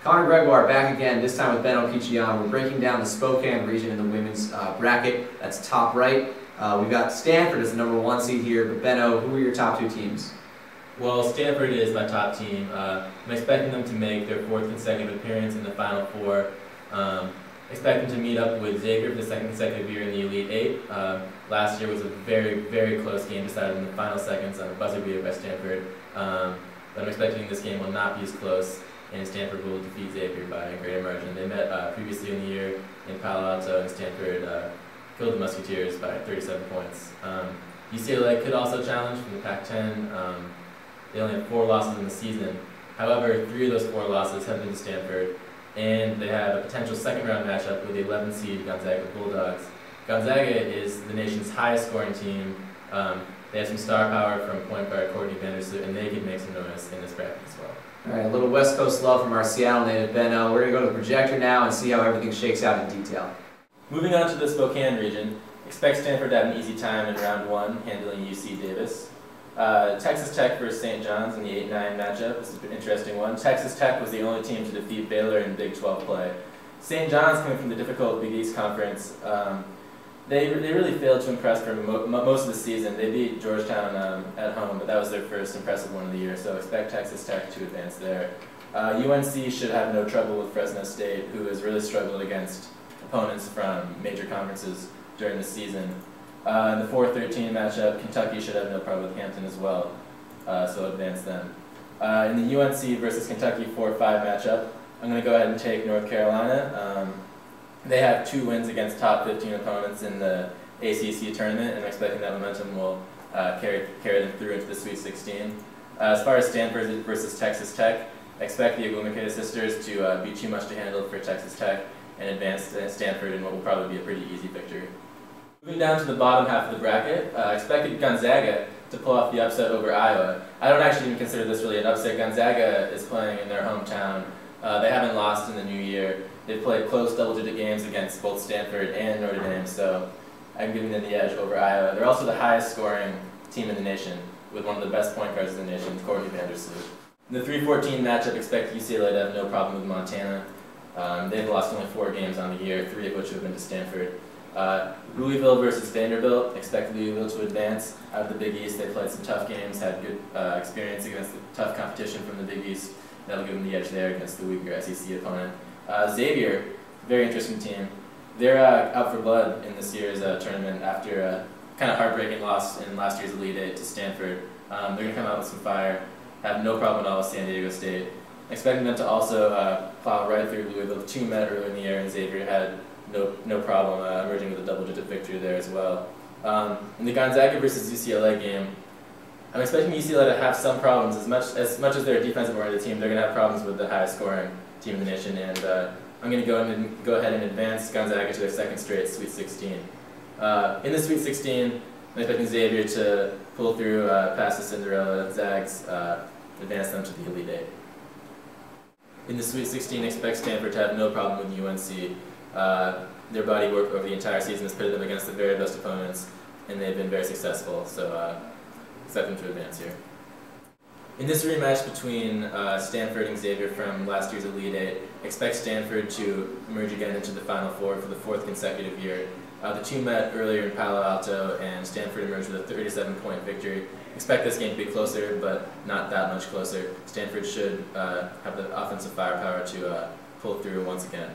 Connor Gregoire back again, this time with Benno Picciano. We're breaking down the Spokane region in the women's bracket. That's top right. We've got Stanford as the #1 seed here, but Benno, who are your top two teams? Well, Stanford is my top team. I'm expecting them to make their 4th consecutive appearance in the Final Four. Expect them to meet up with Xavier for the 2nd consecutive year in the Elite Eight. Last year was a very, very close game decided in the final seconds on a buzzer beater by Stanford. But I'm expecting this game will not be as close, and Stanford will defeat Xavier by a greater margin. They met previously in the year in Palo Alto, and Stanford killed the Musketeers by 37 points. UCLA could also challenge from the Pac-10. They only have 4 losses in the season. However, 3 of those 4 losses have been to Stanford, and they have a potential second-round matchup with the 11 seed Gonzaga Bulldogs. Gonzaga is the nation's highest scoring team. They have some star power from point guard Courtney Vandersloot, and they could make some noise in this bracket as well. All right, a little West Coast love from our Seattle native Benno. We're going to go to the projector now and see how everything shakes out in detail. Moving on to the Spokane region, expect Stanford to have an easy time in round 1, handling UC Davis. Texas Tech versus St. John's in the 8-9 matchup. This is an interesting one. Texas Tech was the only team to defeat Baylor in Big 12 play. St. John's, coming from the difficult Big East Conference, they really failed to impress for most of the season. They beat Georgetown at home, but that was their first impressive one of the year, so expect Texas Tech to advance there. UNC should have no trouble with Fresno State, who has really struggled against opponents from major conferences during the season. In the 4-13 matchup, Kentucky should have no problem with Hampton as well, so advance them. In the UNC versus Kentucky 4-5 matchup, I'm going to go ahead and take North Carolina. They have 2 wins against top 15 opponents in the ACC tournament, and I'm expecting that momentum will carry them through into the Sweet 16. As far as Stanford versus Texas Tech, I expect the Agumiketa sisters to be too much to handle for Texas Tech and advance Stanford in what will probably be a pretty easy victory. Moving down to the bottom half of the bracket, expected Gonzaga to pull off the upset over Iowa. I don't actually even consider this really an upset. Gonzaga is playing in their hometown. They haven't lost in the new year. They've played close double-digit games against both Stanford and Notre Dame, so I'm giving them the edge over Iowa. They're also the highest scoring team in the nation, with one of the best point guards in the nation, Courtney Vandersloot. In the 3-14 matchup, expect UCLA to have no problem with Montana. They've lost only 4 games on the year, 3 of which have been to Stanford. Louisville versus Vanderbilt, expect Louisville to advance out of the Big East. They played some tough games, had good experience against the tough competition from the Big East. That'll give them the edge there against the weaker SEC opponent. Xavier, very interesting team. They're out for blood in this year's tournament after a kind of heartbreaking loss in last year's Elite Eight to Stanford. They're going to come out with some fire, have no problem at all with San Diego State. Expecting them to also plow right through Louisville. 2 met earlier in the year, and Xavier had no problem emerging with a double-digit victory there as well. In the Gonzaga versus UCLA game, I'm expecting UCLA to have some problems. As much as they're a defensive-oriented team, they're going to have problems with the highest-scoring team in the nation, and I'm going to go ahead and advance Gonzaga to their 2nd straight Sweet 16. In the Sweet 16, I'm expecting Xavier to pull through past the Cinderella Zags, advance them to the Elite Eight. In the Sweet 16, expect Stanford to have no problem with UNC. Their body work over the entire season has pitted them against the very best opponents, and they've been very successful, so expect them to advance here. In this rematch between Stanford and Xavier from last year's Elite Eight, expect Stanford to emerge again into the Final Four for the 4th consecutive year. The 2 met earlier in Palo Alto, and Stanford emerged with a 37-point victory. Expect this game to be closer, but not that much closer. Stanford should have the offensive firepower to pull through once again.